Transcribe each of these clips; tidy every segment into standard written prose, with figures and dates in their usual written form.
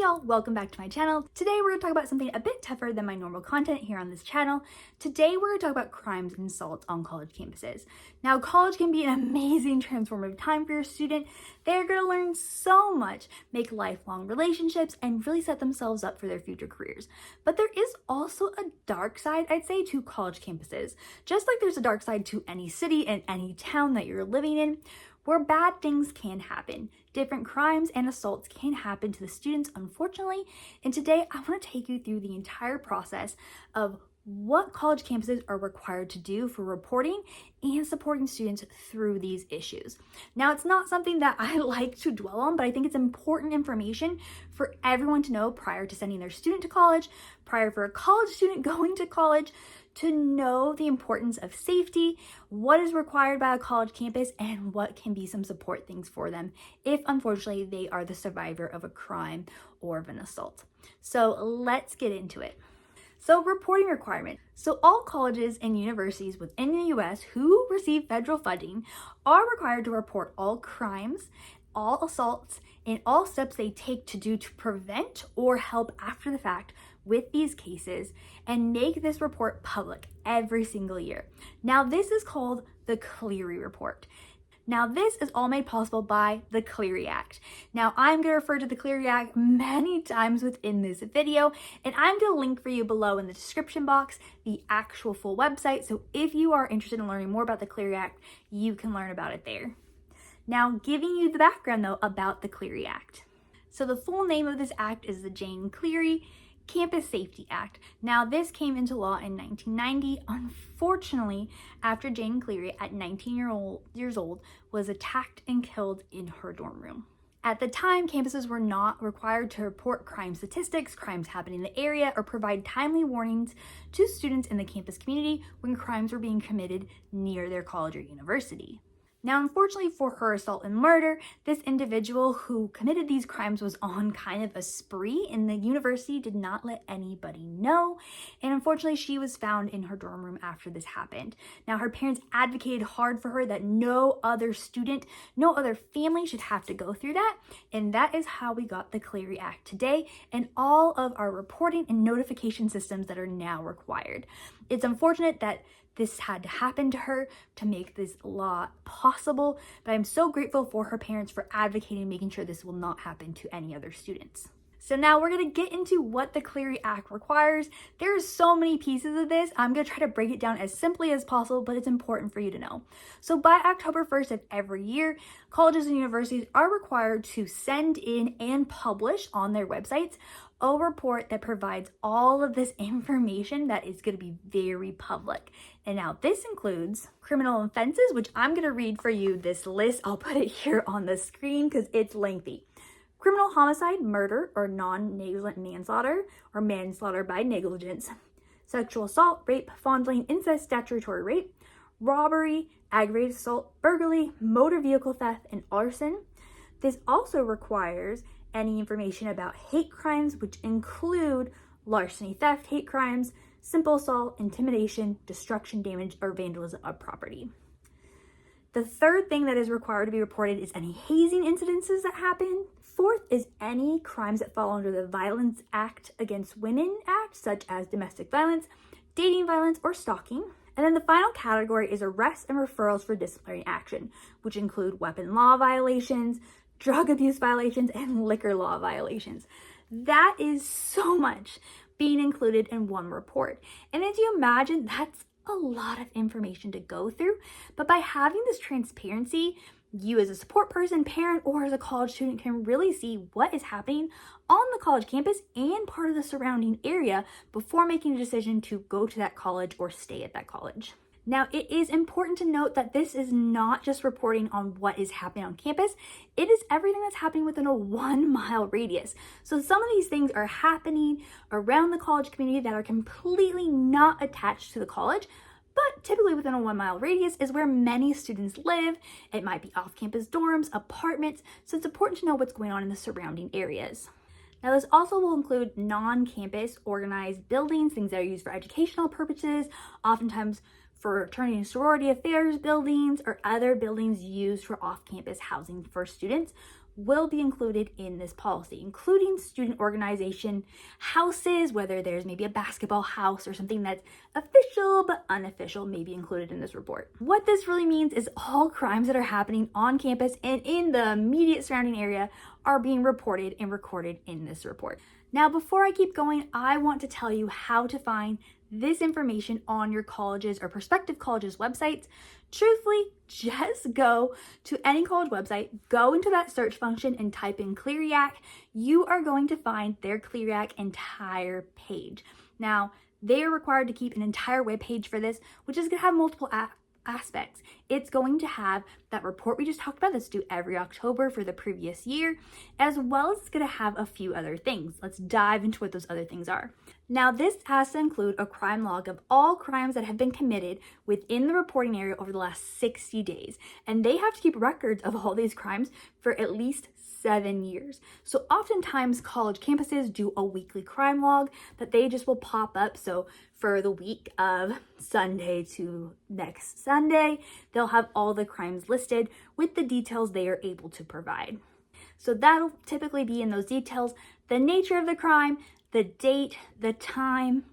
y'all, welcome back to my channel. Today we're going to talk about something a bit tougher than my normal content here on this channel. Today we're going to talk about crimes and assaults on college campuses. Now, college can be an amazing transformative time for your student. They're going to learn so much, make lifelong relationships, and really set themselves up for their future careers. But there is also a dark side, I'd say, to college campuses. Just like there's a dark side to any city and any town that you're living in, where bad things can happen. Different crimes and assaults can happen to the students, unfortunately. And today I want to take you through the entire process of what college campuses are required to do for reporting and supporting students through these issues. Now, it's not something that I like to dwell on, but I think it's important information for everyone to know prior to sending their student to college, prior for a college student going to college, to know the importance of safety, what is required by a college campus, and what can be some support things for them if unfortunately they are the survivor of a crime or of an assault. So let's get into it. So, reporting requirement. So all colleges and universities within the US who receive federal funding are required to report all crimes, all assaults, and all steps they take to prevent or help after the fact with these cases, and make this report public every single year. Now, this is called the Clery Report. Now, this is all made possible by the Clery Act. Now, I'm going to refer to the Clery Act many times within this video, and I'm going to link for you below in the description box the actual full website. So if you are interested in learning more about the Clery Act, you can learn about it there. Now, giving you the background though about the Clery Act. So the full name of this act is the Jane Clery Campus Safety Act. Now, this came into law in 1990, unfortunately, after Jane Clery, at 19 years old, was attacked and killed in her dorm room. At the time, campuses were not required to report crime statistics, crimes happening in the area, or provide timely warnings to students in the campus community when crimes were being committed near their college or university. Now, unfortunately for her assault and murder, this individual who committed these crimes was on kind of a spree, and the university did not let anybody know. And unfortunately, she was found in her dorm room after this happened. Now, her parents advocated hard for her that no other student, no other family should have to go through that. And that is how we got the Clery Act today and all of our reporting and notification systems that are now required. It's unfortunate that this had to happen to her to make this law possible, but I'm so grateful for her parents for advocating and making sure this will not happen to any other students. So now we're going to get into what the Clery Act requires. There's so many pieces of this. I'm going to try to break it down as simply as possible, but it's important for you to know. So by October 1st of every year, colleges and universities are required to send in and publish on their websites a report that provides all of this information that is going to be very public. And now this includes criminal offenses, which I'm going to read for you this list. I'll put it here on the screen because it's lengthy. Criminal homicide, murder, or non-negligent manslaughter, or manslaughter by negligence, sexual assault, rape, fondling, incest, statutory rape, robbery, aggravated assault, burglary, motor vehicle theft, and arson. This also requires any information about hate crimes, which include larceny, theft, hate crimes, simple assault, intimidation, destruction, damage, or vandalism of property. The third thing that is required to be reported is any hazing incidences that happen. Fourth is any crimes that fall under the Violence Act Against Women Act, such as domestic violence, dating violence, or stalking. And then the final category is arrests and referrals for disciplinary action, which include weapon law violations, drug abuse violations, and liquor law violations. That is so much being included in one report. And as you imagine, that's a lot of information to go through. But by having this transparency, you as a support person, parent, or as a college student can really see what is happening on the college campus and part of the surrounding area before making a decision to go to that college or stay at that college. Now, it is important to note that this is not just reporting on what is happening on campus. It is everything that's happening within a 1 mile radius. So some of these things are happening around the college community that are completely not attached to the college, but typically within a 1 mile radius is where many students live. It might be off-campus dorms, apartments, so it's important to know what's going on in the surrounding areas. Now, this also will include non-campus organized buildings, things that are used for educational purposes, oftentimes for fraternity and sorority affairs buildings, or other buildings used for off-campus housing for students will be included in this policy, including student organization houses, whether there's maybe a basketball house or something that's official but unofficial may be included in this report. What this really means is all crimes that are happening on campus and in the immediate surrounding area are being reported and recorded in this report. Now, before I keep going, I want to tell you how to find this information on your college's or prospective college's websites. Truthfully, just go to any college website, go into that search function and type in Clery Act. You are going to find their Clery Act entire page. Now, they are required to keep an entire web page for this, which is going to have multiple aspects. It's going to have that report we just talked about that's due every October for the previous year, as well as it's going to have a few other things. Let's dive into what those other things are. Now, this has to include a crime log of all crimes that have been committed within the reporting area over the last 60 days. And they have to keep records of all these crimes for at least 7 years. So oftentimes college campuses do a weekly crime log that they just will pop up. So for the week of Sunday to next Sunday, they'll have all the crimes listed with the details they are able to provide. So that'll typically be in those details, the nature of the crime, the date, the time,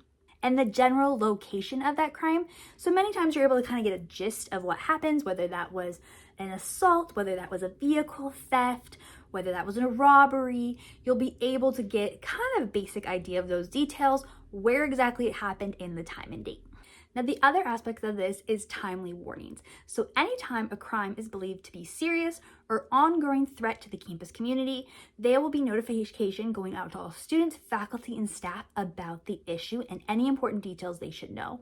and the general location of that crime. So many times you're able to kind of get a gist of what happens, whether that was an assault, whether that was a vehicle theft, whether that was a robbery. You'll be able to get kind of a basic idea of those details, where exactly it happened in the time and date. Now, the other aspect of this is timely warnings. So anytime a crime is believed to be serious or ongoing threat to the campus community, there will be notification going out to all students, faculty, and staff about the issue and any important details they should know.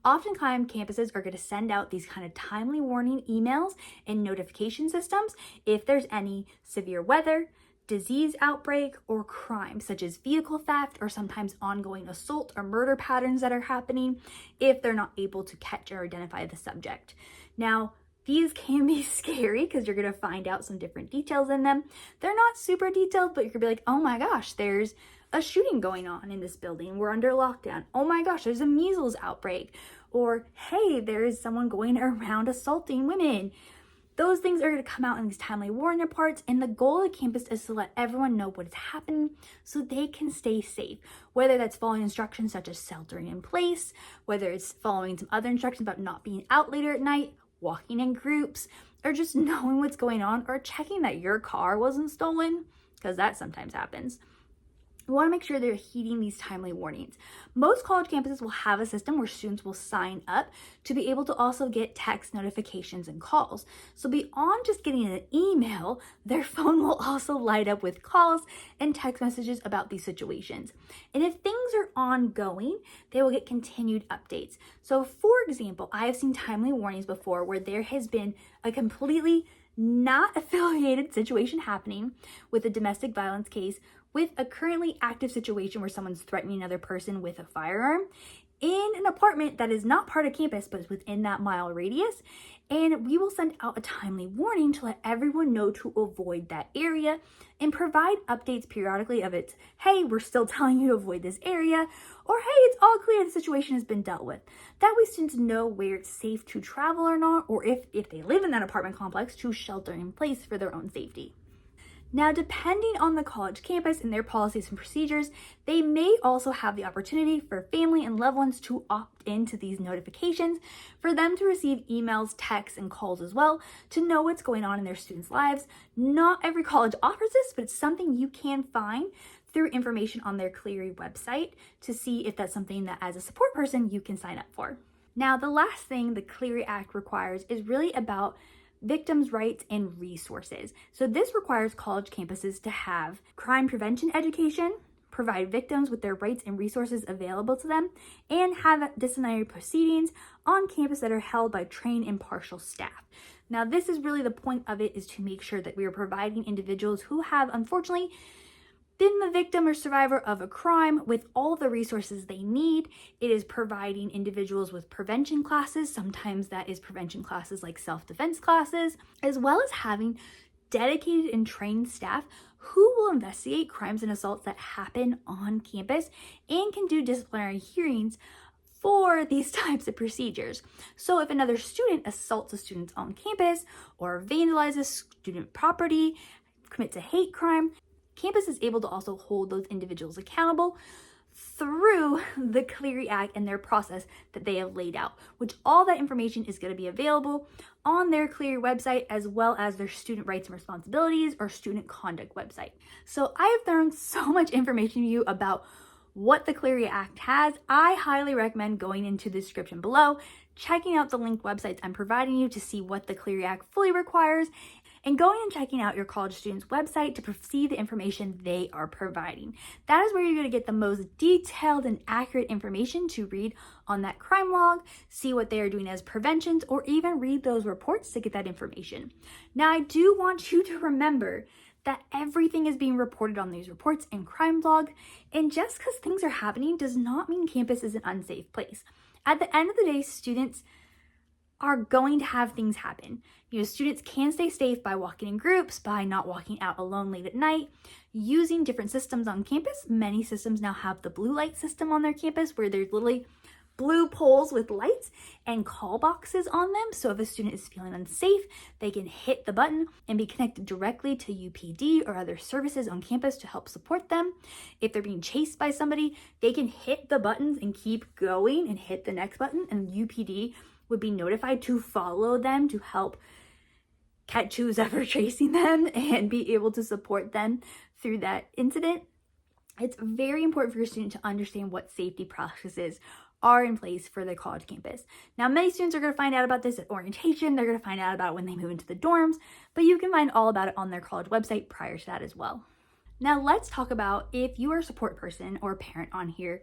Oftentimes, campuses are going to send out these kind of timely warning emails and notification systems if there's any severe weather, disease outbreak, or crime such as vehicle theft or sometimes ongoing assault or murder patterns that are happening if they're not able to catch or identify the subject. Now, these can be scary because you're going to find out some different details in them. They're not super detailed, but you're going to be like, oh my gosh, there's a shooting going on in this building. We're under lockdown. Oh my gosh, there's a measles outbreak. Or, hey, there is someone going around assaulting women. Those things are going to come out in these timely warning reports, and the goal of the campus is to let everyone know what is happening so they can stay safe, whether that's following instructions such as sheltering in place, whether it's following some other instructions about not being out later at night, walking in groups, or just knowing what's going on, or checking that your car wasn't stolen, because that sometimes happens. We want to make sure they're heeding these timely warnings. Most college campuses will have a system where students will sign up to be able to also get text notifications and calls. So beyond just getting an email, their phone will also light up with calls and text messages about these situations. And if things are ongoing, they will get continued updates. So for example, I have seen timely warnings before where there has been a completely not affiliated situation happening with a domestic violence case, with a currently active situation where someone's threatening another person with a firearm in an apartment that is not part of campus but is within that mile radius. And we will send out a timely warning to let everyone know to avoid that area and provide updates periodically of it. Hey, we're still telling you to avoid this area, or hey, it's all clear, the situation has been dealt with. That way students know where it's safe to travel or not, or if they live in that apartment complex, to shelter in place for their own safety. Now, depending on the college campus and their policies and procedures, they may also have the opportunity for family and loved ones to opt into these notifications, for them to receive emails, texts, and calls as well to know what's going on in their students' lives. Not every college offers this, but it's something you can find through information on their Clery website to see if that's something that as a support person you can sign up for. Now, the last thing the Clery Act requires is really about victims' rights and resources. So this requires college campuses to have crime prevention education, provide victims with their rights and resources available to them, and have disciplinary proceedings on campus that are held by trained impartial staff. Now, this is really the point of it, is to make sure that we are providing individuals who have unfortunately been the victim or survivor of a crime with all the resources they need. It is providing individuals with prevention classes. Sometimes that is prevention classes like self-defense classes, as well as having dedicated and trained staff who will investigate crimes and assaults that happen on campus and can do disciplinary hearings for these types of procedures. So if another student assaults a student on campus or vandalizes student property, commits a hate crime, campus is able to also hold those individuals accountable through the Clery Act and their process that they have laid out, which all that information is going to be available on their Clery website, as well as their student rights and responsibilities or student conduct website. So I have thrown so much information to you about what the Clery Act has. I highly recommend going into the description below, checking out the linked websites I'm providing you to see what the Clery Act fully requires, and going and checking out your college student's website to see the information they are providing. That is where you're going to get the most detailed and accurate information to read on that crime log, see what they are doing as preventions, or even read those reports to get that information. Now, I do want you to remember that everything is being reported on these reports and crime log, and just because things are happening does not mean campus is an unsafe place. At the end of the day, students are going to have things happen. Students can stay safe by walking in groups, by not walking out alone late at night, using different systems on campus. Many systems now have the blue light system on their campus where there's literally blue poles with lights and call boxes on them. So if a student is feeling unsafe, they can hit the button and be connected directly to UPD or other services on campus to help support them. If they're being chased by somebody, they can hit the buttons and keep going and hit the next button, and UPD would be notified to follow them to help catch who's ever chasing them and be able to support them through that incident. It's very important for your student to understand what safety practices are in place for the college campus. Now, many students are going to find out about this at orientation. They're going to find out about it when they move into the dorms, but you can find all about it on their college website prior to that as well. Now, let's talk about, if you are a support person or a parent on here,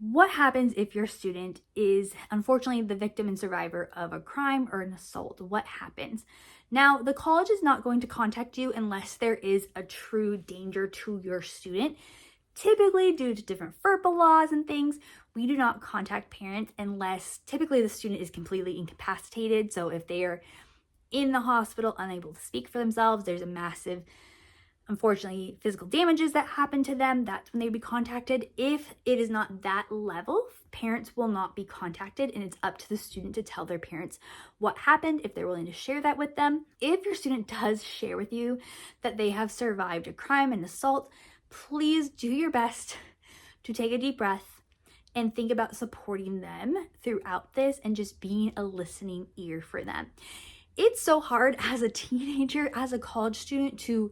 what happens if your student is unfortunately the victim and survivor of a crime or an assault? What happens? Now, the college is not going to contact you unless there is a true danger to your student. Typically, due to different FERPA laws and things, we do not contact parents unless typically the student is completely incapacitated. So if they are in the hospital, unable to speak for themselves, there's a massive, unfortunately, physical damages that happen to them, that's when they'd be contacted. If it is not that level, parents will not be contacted, and it's up to the student to tell their parents what happened if they're willing to share that with them. If your student does share with you that they have survived a crime and assault, please do your best to take a deep breath and think about supporting them throughout this and just being a listening ear for them. It's so hard as a teenager, as a college student, to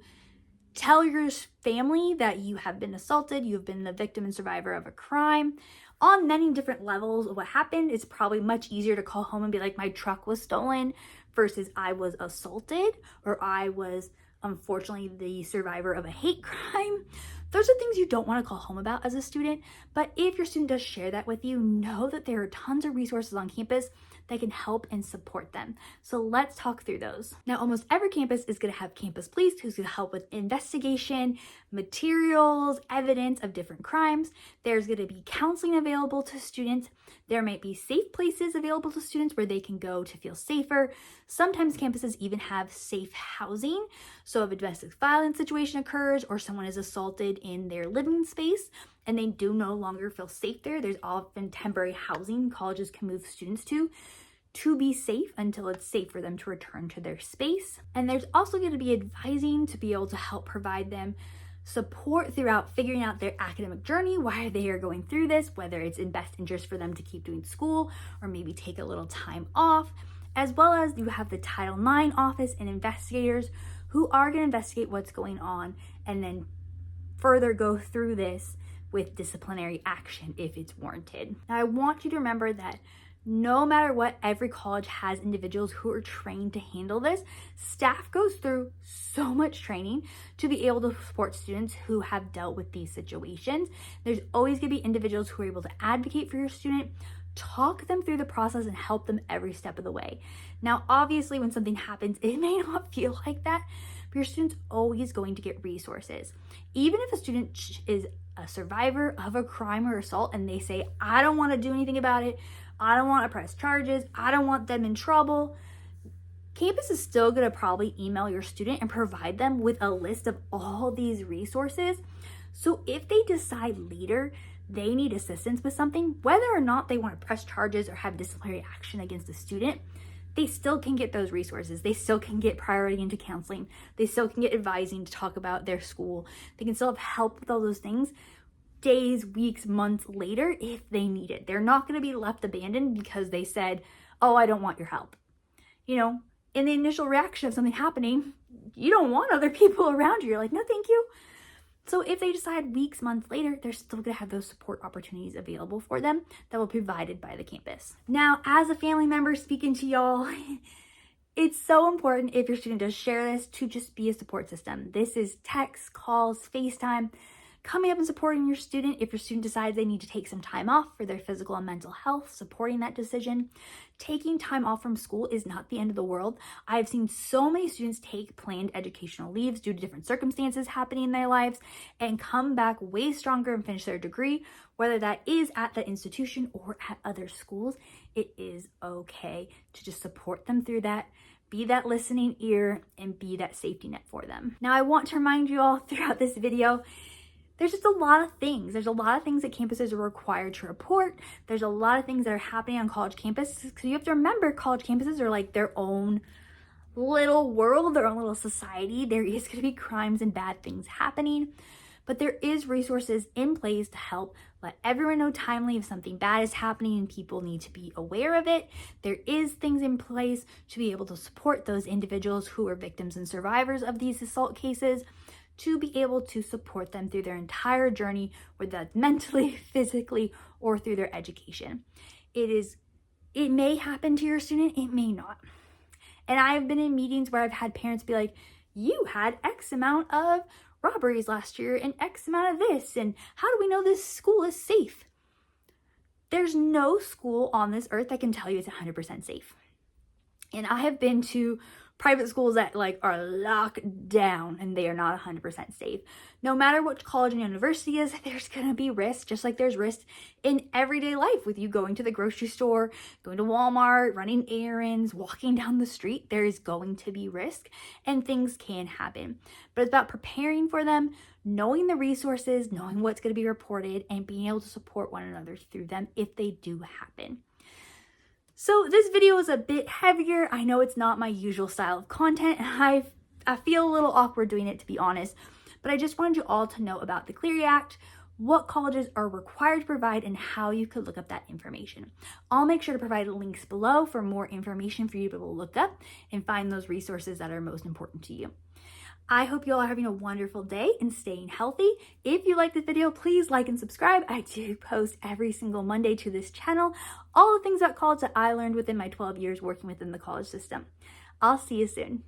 tell your family that you have been assaulted, you've been the victim and survivor of a crime. On many different levels of what happened, it's probably much easier to call home and be like, my truck was stolen, versus I was assaulted, or I was unfortunately the survivor of a hate crime. Those are things you don't want to call home about as a student, but if your student does share that with you, know that there are tons of resources on campus that can help and support them. So let's talk through those. Now, almost every campus is going to have campus police who's going to help with investigation, materials, evidence of different crimes. There's going to be counseling available to students. There might be safe places available to students where they can go to feel safer. Sometimes campuses even have safe housing. So if a domestic violence situation occurs or someone is assaulted in their living space and they do no longer feel safe there, there's often temporary housing colleges can move students to be safe until it's safe for them to return to their space. And there's also going to be advising to be able to help provide them support throughout figuring out their academic journey, why they are going through this, whether it's in best interest for them to keep doing school or maybe take a little time off, as well as you have the Title IX office and investigators who are going to investigate what's going on and then further go through this with disciplinary action if it's warranted. Now, I want you to remember that no matter what, every college has individuals who are trained to handle this. Staff goes through so much training to be able to support students who have dealt with these situations. There's always going to be individuals who are able to advocate for your student, talk them through the process, and help them every step of the way. Now, obviously, when something happens, it may not feel like that, but your student's always going to get resources. Even if a student is a survivor of a crime or assault and they say, I don't want to do anything about it, I don't want to press charges, I don't want them in trouble, campus is still going to probably email your student and provide them with a list of all these resources. So if they decide later they need assistance with something, whether or not they want to press charges or have disciplinary action against a student, they still can get those resources. They still can get priority into counseling. They still can get advising to talk about their school. They can still have help with all those things days, weeks, months later if they need it. They're not going to be left abandoned because they said, oh, I don't want your help. You know, in the initial reaction of something happening, you don't want other people around you. You're like, no, thank you. So if they decide weeks, months later, they're still going to have those support opportunities available for them that will be provided by the campus. Now, as a family member speaking to y'all, it's so important if your student does share this to just be a support system. This is text, calls, FaceTime, coming up and supporting your student. If your student decides they need to take some time off for their physical and mental health, supporting that decision. Taking time off from school is not the end of the world. I've seen so many students take planned educational leaves due to different circumstances happening in their lives and come back way stronger and finish their degree, whether that is at the institution or at other schools. It is okay to just support them through that, be that listening ear, and be that safety net for them. Now, I want to remind you all throughout this video, there's just a lot of things. There's a lot of things that campuses are required to report. There's a lot of things that are happening on college campuses. Because you have to remember, college campuses are like their own little world, their own little society. There is going to be crimes and bad things happening. But there is resources in place to help let everyone know timely if something bad is happening and people need to be aware of it. There is things in place to be able to support those individuals who are victims and survivors of these assault cases, to be able to support them through their entire journey, whether that's mentally, physically, or through their education. It may happen to your student, it may not. And I've been in meetings where I've had parents be like, you had X amount of robberies last year and X amount of this, and how do we know this school is safe? There's no school on this earth that can tell you it's 100% safe. And I have been to private schools that are locked down and they are not 100% safe. No matter what college and university is, there's gonna be risk, just like there's risk in everyday life with you going to the grocery store, going to Walmart, running errands, walking down the street. There is going to be risk and things can happen. But it's about preparing for them, knowing the resources, knowing what's gonna be reported, and being able to support one another through them if they do happen. So this video is a bit heavier. I know it's not my usual style of content, and I feel a little awkward doing it, to be honest, but I just wanted you all to know about the Clery Act, what colleges are required to provide, and how you could look up that information. I'll make sure to provide links below for more information for you to be able to look up and find those resources that are most important to you. I hope you all are having a wonderful day and staying healthy. If you like this video, please like and subscribe. I do post every single Monday to this channel, all the things about college that I learned within my 12 years working within the college system. I'll see you soon.